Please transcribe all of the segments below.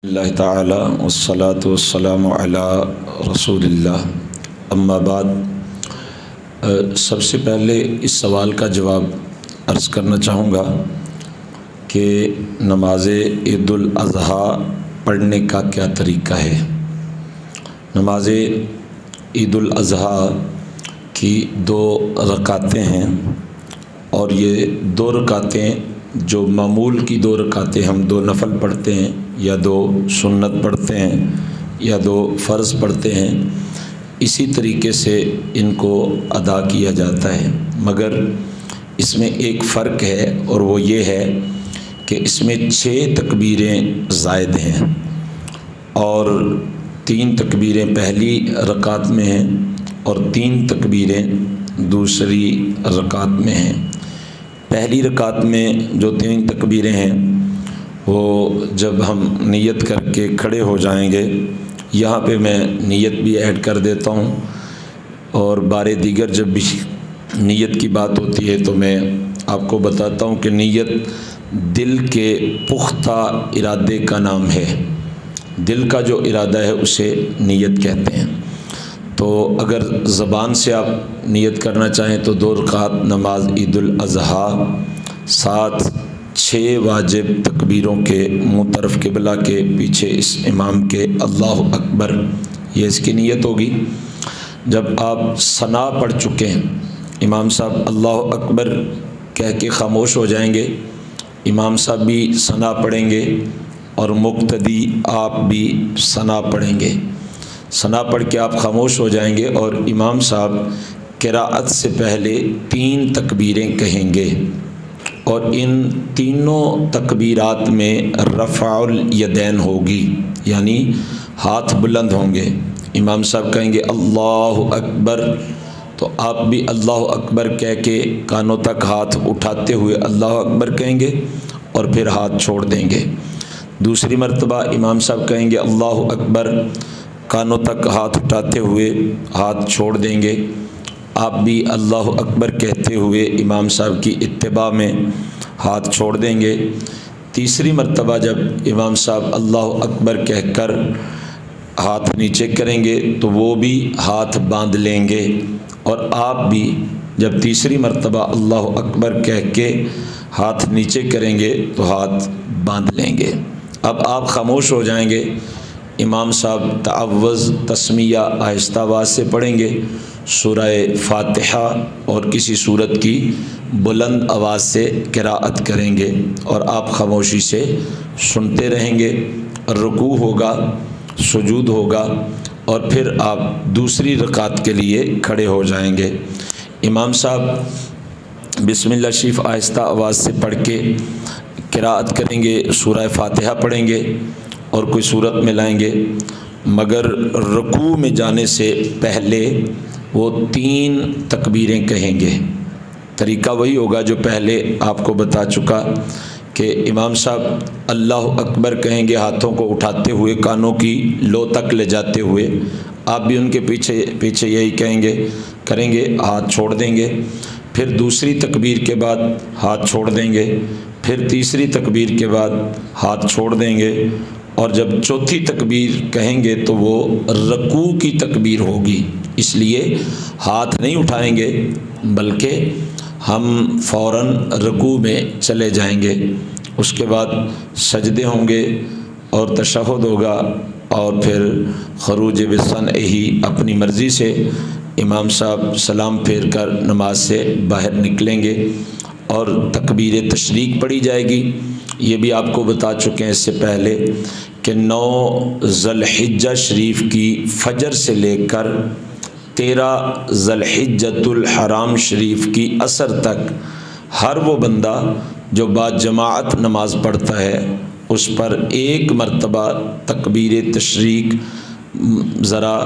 اللہ تعالی والصلاة والسلام علی رسولillah اما بعد، سب سے پہلے اس سوال کا جواب عرض کرنا چاہوں گا کہ نماز عید الاضحیٰ پڑھنے کا کیا طریقہ ہے۔ نماز عید الاضحیٰ کی 2 رکعتیں ہیں، اور یہ 2 رکعتیں جو معمول کی 2 رکعتیں ہم 2 نفل پڑھتے ہیں، یا 2 سنت پڑھتے ہیں، یا 2 فرض پڑھتے ہیں، اسی طریقے سے ان کو ادا کیا جاتا ہے، مگر اس میں ایک فرق ہے، اور وہ یہ ہے کہ اس میں 6 تکبیریں زائد ہیں، اور 3 تکبیریں پہلی رکعت میں ہیں اور 3 تکبیریں دوسری رکعت میں ہیں۔ پہلی رکعت میں جو 3 تکبیریں ہیں وہ جب ہم نیت کر کے کھڑے ہو جائیں گے، یہاں پہ میں نیت بھی ایڈ کر دیتا ہوں، اور بار دیگر جب بھی نیت کی بات ہوتی ہے تو میں آپ کو بتاتا ہوں کہ نیت دل کے پختہ ارادے کا نام ہے۔ دل کا جو ارادہ ہے اسے نیت کہتے ہیں۔ تو اگر زبان سے آپ نیت کرنا چاہیں تو 2 رکعت نماز عید الاضحیٰ، 6 واجب تکبیروں کے منہ طرف قبلہ کے پیچھے اس امام کے اللہ اکبر، یہ اس کی نیت ہوگی۔ جب آپ ثنا پڑھ چکے ہیں، امام صاحب اللہ اکبر کہہ کے خاموش ہو جائیں گے، امام صاحب بھی ثنا پڑھیں گے اور مقتدی آپ بھی ثنا پڑھیں گے۔ ثنا پڑھ کے آپ خاموش ہو جائیں گے اور امام صاحب قراءت سے پہلے 3 تکبیریں کہیں گے، اور ان تینوں تکبیرات میں رفع الیدین ہوگی، یعنی ہاتھ بلند ہوں گے۔ امام صاحب کہیں گے اللہ اکبر، تو آپ بھی اللہ اکبر کہہ کے کانوں تک ہاتھ اٹھاتے ہوئے اللہ اکبر کہیں گے اور پھر ہاتھ چھوڑ دیں گے۔ دوسری مرتبہ امام صاحب کہیں گے اللہ اکبر، کانوں تک ہاتھ اٹھاتے ہوئے ہاتھ چھوڑ دیں گے، آپ بھی اللہ اکبر کہتے ہوئے امام صاحب کی اتباع میں ہاتھ چھوڑ دیں گے۔ تیسری مرتبہ جب امام صاحب اللہ اکبر کہہ کر ہاتھ نیچے کریں گے تو وہ بھی ہاتھ باندھ لیں گے، اور آپ بھی جب تیسری مرتبہ اللہ اکبر کہہ کے ہاتھ نیچے کریں گے تو ہاتھ باندھ لیں گے۔ اب آپ خاموش ہو جائیں گے، امام صاحب تعوذ تسمیہ آہستہ آواز سے پڑھیں گے، سورہ فاتحہ اور کسی سورت کی بلند آواز سے قراءت کریں گے، اور آپ خاموشی سے سنتے رہیں گے۔ رکوع ہوگا، سجود ہوگا، اور پھر آپ دوسری رکعت کے لیے کھڑے ہو جائیں گے۔ امام صاحب بسم اللہ شریف آہستہ آواز سے پڑھ کے قراءت کریں گے، سورہ فاتحہ پڑھیں گے اور کوئی صورت میں لائیں گے، مگر رکوع میں جانے سے پہلے وہ 3 تکبیریں کہیں گے۔ طریقہ وہی ہوگا جو پہلے آپ کو بتا چکا کہ امام صاحب اللہ اکبر کہیں گے ہاتھوں کو اٹھاتے ہوئے، کانوں کی لو تک لے جاتے ہوئے، آپ بھی ان کے پیچھے یہی کہیں گے، کریں گے، ہاتھ چھوڑ دیں گے۔ پھر دوسری تکبیر کے بعد ہاتھ چھوڑ دیں گے، پھر تیسری تکبیر کے بعد ہاتھ چھوڑ دیں گے، اور جب چوتھی تکبیر کہیں گے تو وہ رکوع کی تکبیر ہوگی، اس لیے ہاتھ نہیں اٹھائیں گے بلکہ ہم فوراً رکوع میں چلے جائیں گے۔ اس کے بعد سجدے ہوں گے اور تشہد ہوگا، اور پھر خروج بصنعہ اپنی مرضی سے امام صاحب سلام پھیر کر نماز سے باہر نکلیں گے، اور تکبیر تشریق پڑھی جائے گی۔ یہ بھی آپ کو بتا چکے ہیں اس سے پہلے کہ 9 ذی الحجہ شریف کی فجر سے لے کر 13 ذی الحجۃ الحرام شریف کی عصر تک ہر وہ بندہ جو باجماعت نماز پڑھتا ہے اس پر 1 مرتبہ تکبیر تشریق ذرا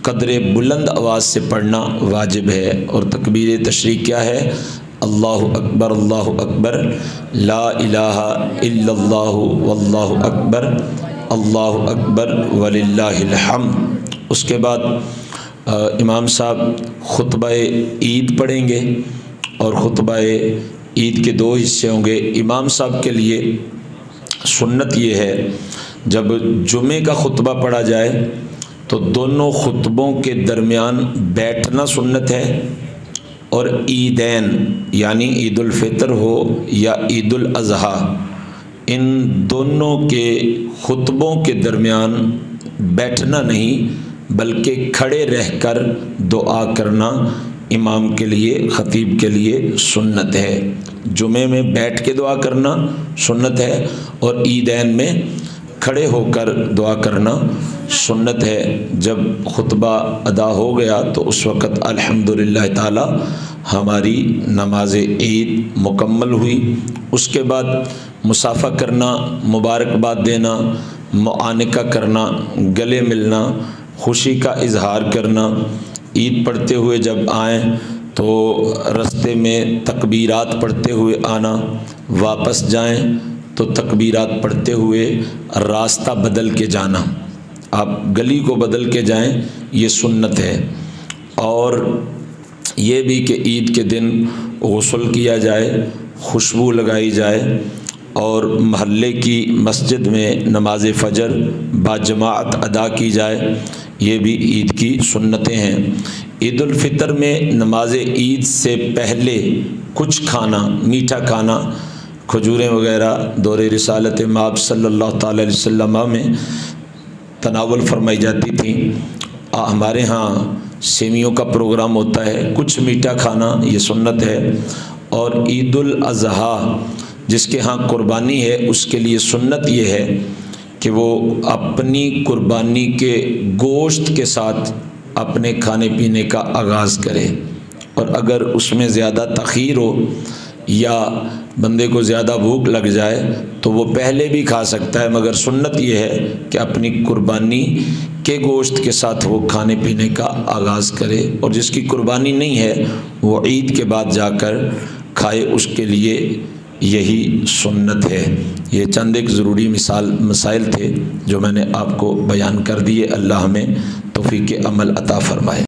قدر بلند آواز سے پڑھنا واجب ہے۔ اور تکبیر تشریق کیا ہے؟ اللہ اکبر لا الہ الا اللہ واللہ اکبر، اللہ اکبر وللہ الحمد۔ اس کے بعد امام صاحب خطبہ عید پڑھیں گے، اور خطبہ عید کے 2 حصے ہوں گے۔ امام صاحب کے لیے سنت یہ ہے جب جمعے کا خطبہ پڑھا جائے تو دونوں خطبوں کے درمیان بیٹھنا سنت ہے، اور عیدین یعنی عید الفطر ہو یا عید الاضحیٰ، ان دونوں کے خطبوں کے درمیان بیٹھنا نہیں بلکہ کھڑے رہ کر دعا کرنا امام کے لیے، خطیب کے لیے سنت ہے۔ جمعے میں بیٹھ کے دعا کرنا سنت ہے، اور عیدین میں کھڑے ہو کر دعا کرنا سنت ہے۔ جب خطبہ ادا ہو گیا تو اس وقت الحمدللہ تعالی ہماری نماز عید مکمل ہوئی۔ اس کے بعد مصافحہ کرنا، مبارکباد دینا، معانقہ کرنا، گلے ملنا، خوشی کا اظہار کرنا، عید پڑھتے ہوئے جب آئیں تو رستے میں تکبیرات پڑھتے ہوئے آنا، واپس جائیں تو تکبیرات پڑھتے ہوئے راستہ بدل کے جانا، آپ گلی کو بدل کے جائیں، یہ سنت ہے۔ اور یہ بھی کہ عید کے دن غسل کیا جائے، خوشبو لگائی جائے، اور محلے کی مسجد میں نماز فجر باجماعت ادا کی جائے، یہ بھی عید کی سنتیں ہیں۔ عید الفطر میں نماز عید سے پہلے کچھ کھانا، میٹھا کھانا، کھجوریں وغیرہ دور رسالت مآب صلی اللہ تعالی علیہ وسلم میں تناول فرمائی جاتی تھیں۔ ہمارے ہاں سیویوں کا پروگرام ہوتا ہے، کچھ میٹھا کھانا یہ سنت ہے۔ اور عید الاضحیٰ جس کے ہاں قربانی ہے اس کے لیے سنت یہ ہے کہ وہ اپنی قربانی کے گوشت کے ساتھ اپنے کھانے پینے کا آغاز کرے، اور اگر اس میں زیادہ تاخیر ہو یا بندے کو زیادہ بھوک لگ جائے تو وہ پہلے بھی کھا سکتا ہے، مگر سنت یہ ہے کہ اپنی قربانی کے گوشت کے ساتھ وہ کھانے پینے کا آغاز کرے، اور جس کی قربانی نہیں ہے وہ عید کے بعد جا کر کھائے، اس کے لیے یہی سنت ہے۔ یہ چند ایک ضروری مسائل تھے جو میں نے آپ کو بیان کر دیے۔ اللہ ہمیں توفیق عمل عطا فرمائے۔